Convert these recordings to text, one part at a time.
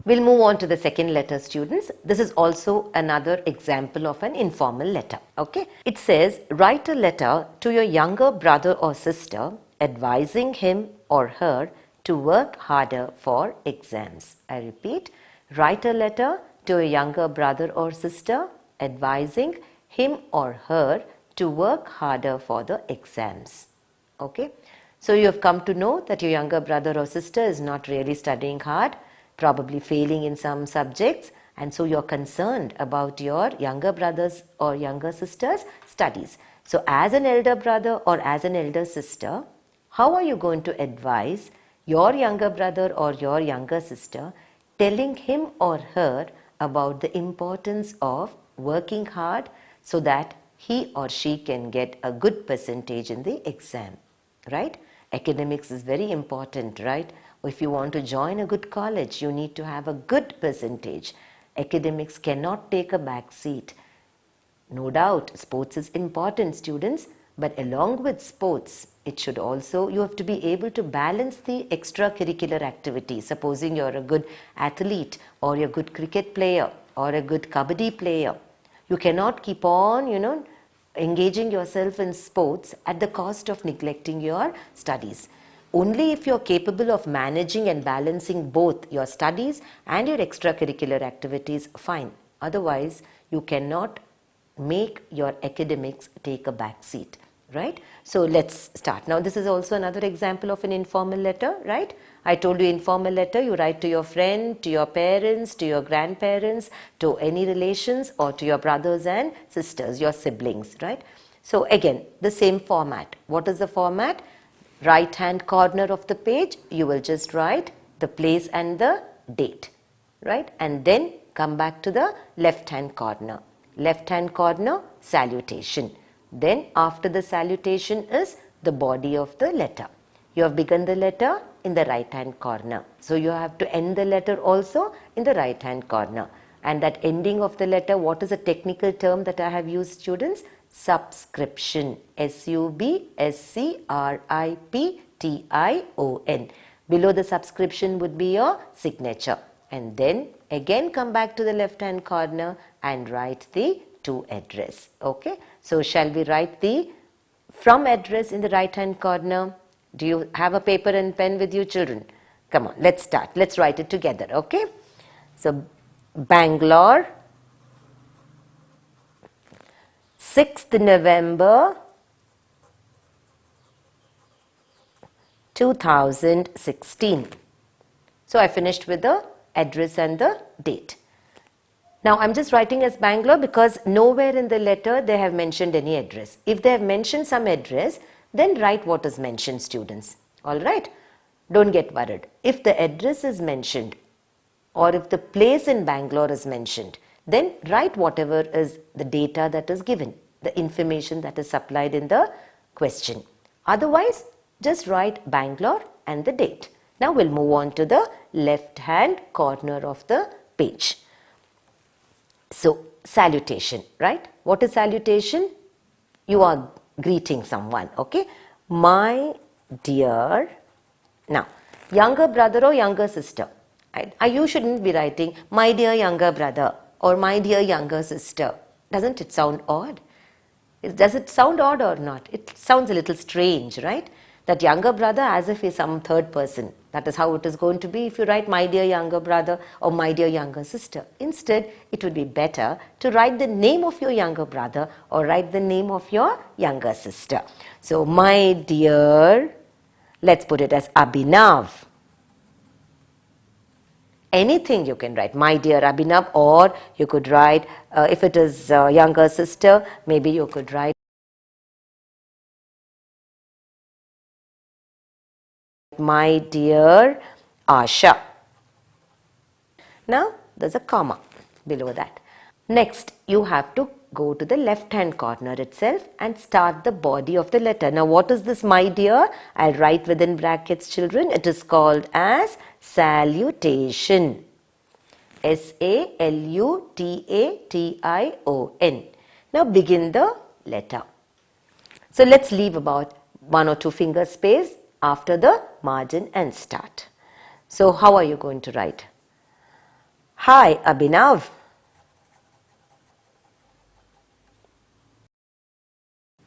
We'll move on to the second letter, students. This is also another example of an informal letter. Okay. It says, write a letter to your younger brother or sister advising him or her to work harder for exams. I repeat, write a letter to a younger brother or sister advising him or her to work harder for the exams. Okay. So you have come to know that your younger brother or sister is not really studying hard, probably failing in some subjects, and so you're concerned about your younger brother's or younger sister's studies. So as an elder brother or as an elder sister, how are you going to advise your younger brother or your younger sister, telling him or her about the importance of working hard so that he or she can get a good percentage in the exam, right? Academics is very important, right? If you want to join a good college, you need to have a good percentage. Academics cannot take a back seat. No doubt, sports is important, students, but along with sports, it should also, you have to be able to balance the extracurricular activities. Supposing you're a good athlete or you're a good cricket player or a good kabaddi player, you cannot keep on, engaging yourself in sports at the cost of neglecting your studies. Only if you're capable of managing and balancing both your studies and your extracurricular activities, fine. Otherwise, you cannot make your academics take a back seat, right? So let's start. Now, this is also another example of an informal letter, right? I told you informal letter, you write to your friend, to your parents, to your grandparents, to any relations, or to your brothers and sisters, your siblings, right? So again, the same format. What is the format? Right hand corner of the page, you will just write the place and the date, right? And then come back to the left hand corner. Left hand corner, salutation. Then after the salutation is the body of the letter. You have begun the letter in the right hand corner. So you have to end the letter also in the right hand corner. And that ending of the letter, what is a technical term that I have used, students? Subscription. S-U-B-S-C-R-I-P-T-I-O-N. Below the subscription would be your signature. And then again come back to the left hand corner and write the to address. Okay. So shall we write the from address in the right hand corner? Do you have a paper and pen with you, children? Come on, let's start. Let's write it together. Okay. So Bangalore, 6th November 2016. So I finished with the address and the date. Now I'm just writing as Bangalore because nowhere in the letter they have mentioned any address. If they have mentioned some address, then write what is mentioned, students. Alright? Don't get worried. If the address is mentioned or if the place in Bangalore is mentioned, then write whatever is the data that is given, the information that is supplied in the question. Otherwise, just write Bangalore and the date. Now we'll move on to the left hand corner of the page. So, salutation, right? What is salutation? You are greeting someone, okay? My dear, now, younger brother or younger sister. You shouldn't be writing, my dear younger brother or my dear younger sister. Doesn't it sound odd? Does it sound odd or not? It sounds a little strange, right? That younger brother as if he's some third person. That is how it is going to be if you write my dear younger brother or my dear younger sister. Instead, it would be better to write the name of your younger brother or write the name of your younger sister. So, my dear, let's put it as Abhinav. Anything you can write, my dear Abhinav, or you could write, if it is younger sister, maybe you could write my dear Asha. Now, there's a comma below that. Next, you have to go to the left hand corner itself and start the body of the letter. Now, what is this my dear? I'll write within brackets, children. It is called as salutation. S-A-L-U-T-A-T-I-O-N. Now, begin the letter. So, let's leave about 1 or 2 finger space after the margin and start. So, how are you going to write? Hi, Abhinav.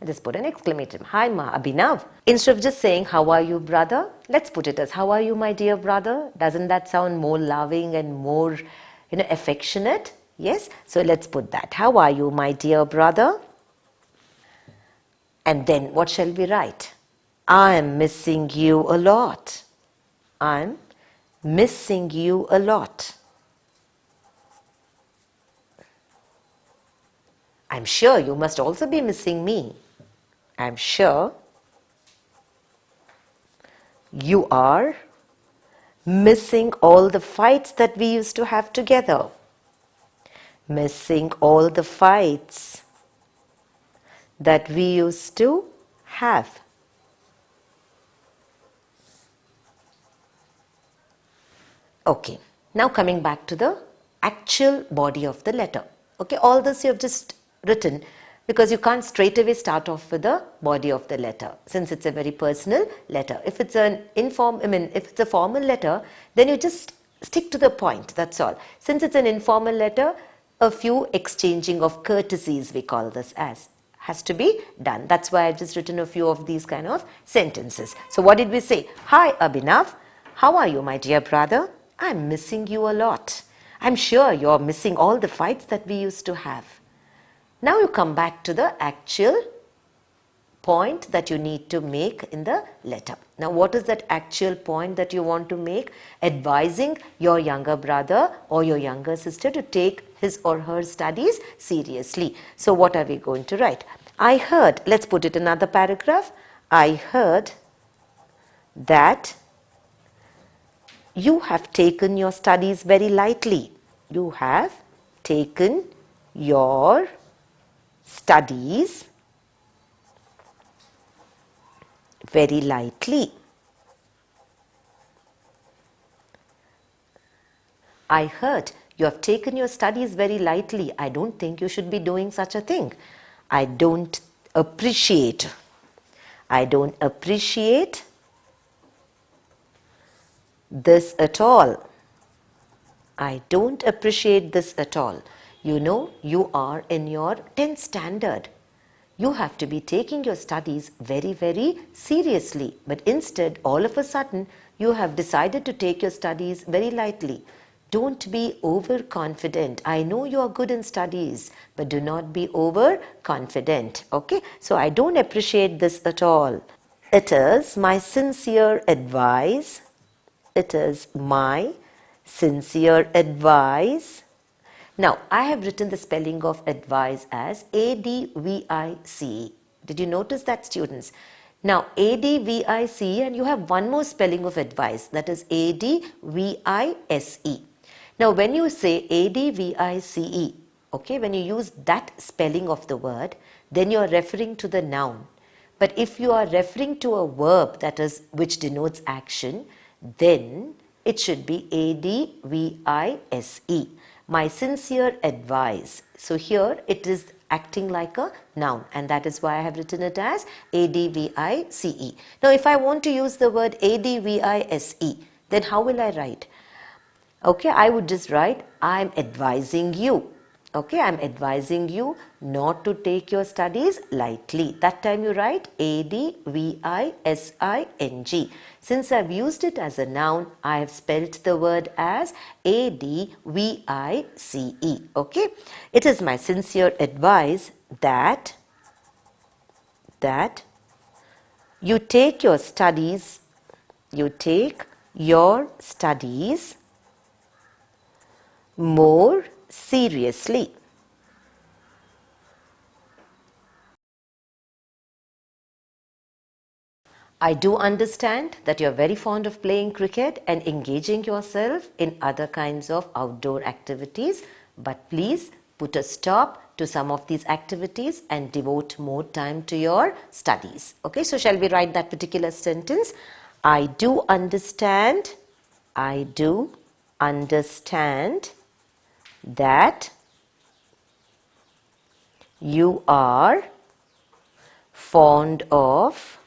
Just put an exclamation. Hi, Abhinav. Instead of just saying, how are you, brother? Let's put it as, how are you, my dear brother? Doesn't that sound more loving and more, affectionate? Yes? So let's put that. How are you, my dear brother? And then what shall we write? I am missing you a lot. I'm missing you a lot. I'm sure you must also be missing me. I'm sure you are missing all the fights that we used to have together. Missing all the fights that we used to have. Okay, now coming back to the actual body of the letter. Okay, all this you have just written because you can't straight away start off with the body of the letter since it's a very personal letter. If it's if it's a formal letter, then you just stick to the point, that's all. Since it's an informal letter, a few exchanging of courtesies, we call this as, has to be done. That's why I've just written a few of these kind of sentences. So what did we say? Hi, Abhinav. How are you, my dear brother? I'm missing you a lot. I'm sure you're missing all the fights that we used to have. Now you come back to the actual point that you need to make in the letter. Now what is that actual point that you want to make? Advising your younger brother or your younger sister to take his or her studies seriously. So what are we going to write? I heard, let's put it in another paragraph. I heard that you have taken your studies very lightly. You have taken your studies very lightly. I heard you have taken your studies very lightly. I don't think you should be doing such a thing. I don't appreciate. I don't appreciate this at all. I don't appreciate this at all. You know, you are in your 10th standard. You have to be taking your studies very, very seriously. But instead, all of a sudden, you have decided to take your studies very lightly. Don't be overconfident. I know you are good in studies, but do not be overconfident. Okay? So I don't appreciate this at all. It is my sincere advice. It is my sincere advice. Now, I have written the spelling of advice as A-D-V-I-C-E. Did you notice that, students? Now, A-D-V-I-C-E, and you have one more spelling of advice, that is A-D-V-I-S-E. Now, when you say A-D-V-I-C-E, okay, when you use that spelling of the word, then you are referring to the noun. But if you are referring to a verb, that is, which denotes action, then it should be A-D-V-I-S-E. My sincere advice. So here it is acting like a noun, and that is why I have written it as A-D-V-I-C-E. Now if I want to use the word A-D-V-I-S-E, then how will I write? Okay, I would just write, I'm advising you. Okay, I'm advising you not to take your studies lightly. That time you write A-D-V-I-S-I-N-G. Since I've used it as a noun, I have spelt the word as A-D-V-I-C-E. Okay, it is my sincere advice that you take your studies more seriously. I do understand that you're very fond of playing cricket and engaging yourself in other kinds of outdoor activities, but please put a stop to some of these activities and devote more time to your studies. Okay, so shall we write that particular sentence? I do understand that you are fond of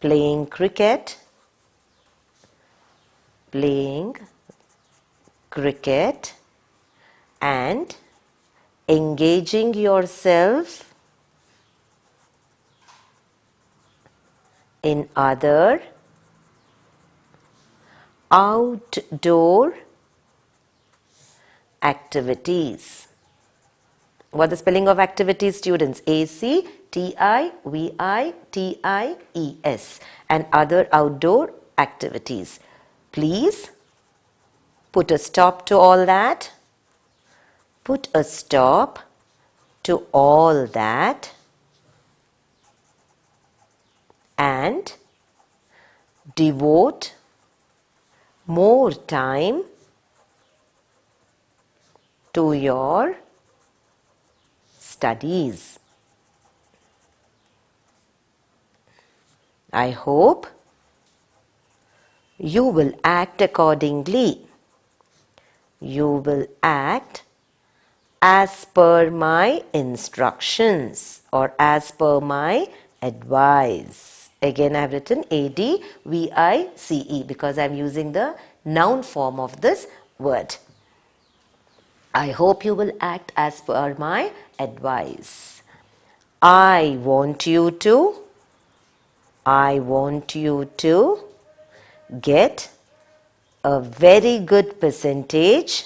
playing cricket cricket, and engaging yourself in other outdoor activities. What is the spelling of activities, students? A-C-T-I-V-I-T-I-E-S, and other outdoor activities. Please put a stop to all that. Put a stop to all that and devote more time to your studies. I hope you will act accordingly. You will act as per my instructions or as per my advice. Again, I have written A-D-V-I-C-E because I am using the noun form of this word. I hope you will act as per my advice. I want you to get a very good percentage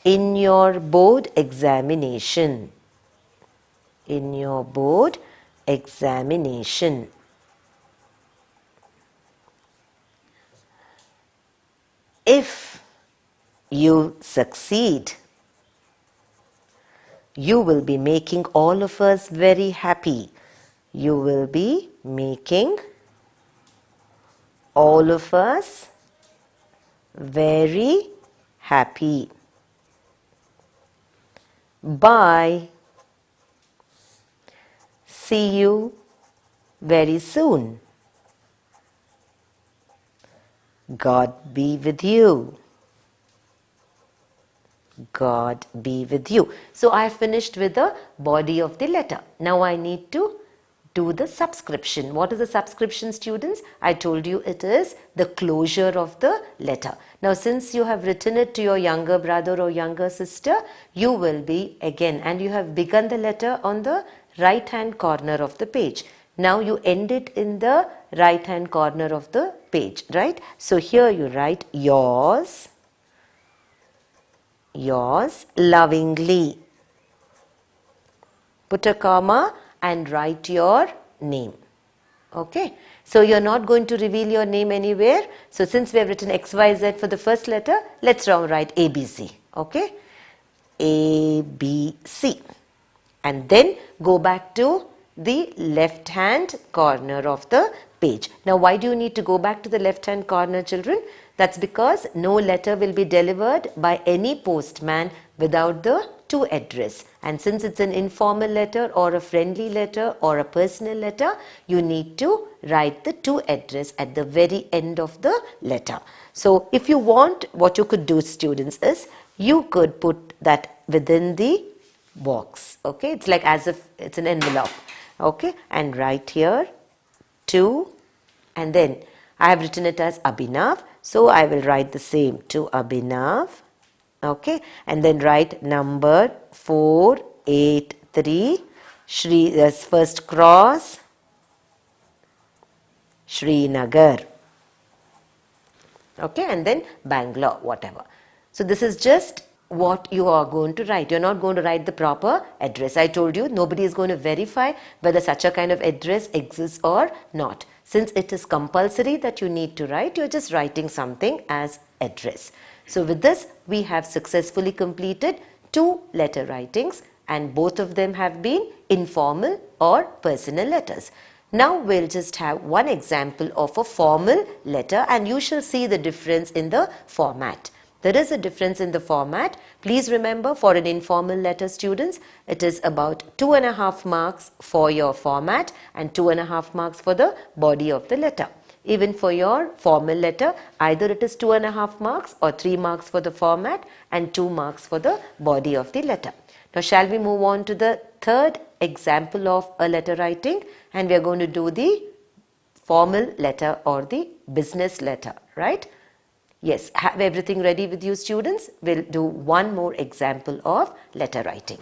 in your board examination. If you succeed, you will be making all of us very happy. You will be making all of us very happy. Bye. See you very soon. God be with you. God be with you. So I have finished with the body of the letter. Now I need to do the subscription. What is the subscription, students? I told you it is the closure of the letter. Now since you have written it to your younger brother or younger sister, you will be again, and you have begun the letter on the right hand corner of the page. Now you end it in the right hand corner of the page, right? So here you write yours lovingly. Put a comma and write your name. Okay. So you're not going to reveal your name anywhere. So since we have written XYZ for the first letter, let's now write ABC. Okay. ABC. And then go back to the left hand corner of the page. Now why do you need to go back to the left hand corner, children? That's because no letter will be delivered by any postman without the to address. And since it's an informal letter or a friendly letter or a personal letter, you need to write the to address at the very end of the letter. So if you want, what you could do, students, is you could put that within the box. Okay, it's like as if it's an envelope. Okay, and write here to, and then I have written it as Abhinav. So I will write the same to Abhinav. Okay, and then write number 483, first cross, Srinagar. Okay, and then Bangalore, whatever. So this is just what you are going to write. You're not going to write the proper address. I told you nobody is going to verify whether such a kind of address exists or not. Since it is compulsory that you need to write, you're just writing something as address. So with this, we have successfully completed 2 letter writings, and both of them have been informal or personal letters. Now we'll just have one example of a formal letter, and you shall see the difference in the format. There is a difference in the format. Please remember, for an informal letter, students, it is about 2.5 marks for your format and 2.5 marks for the body of the letter. Even for your formal letter, either it is 2.5 marks or 3 marks for the format and 2 marks for the body of the letter. Now shall we move on to the third example of a letter writing, and we are going to do the formal letter or the business letter, right? Yes, have everything ready with you, students? We'll do one more example of letter writing.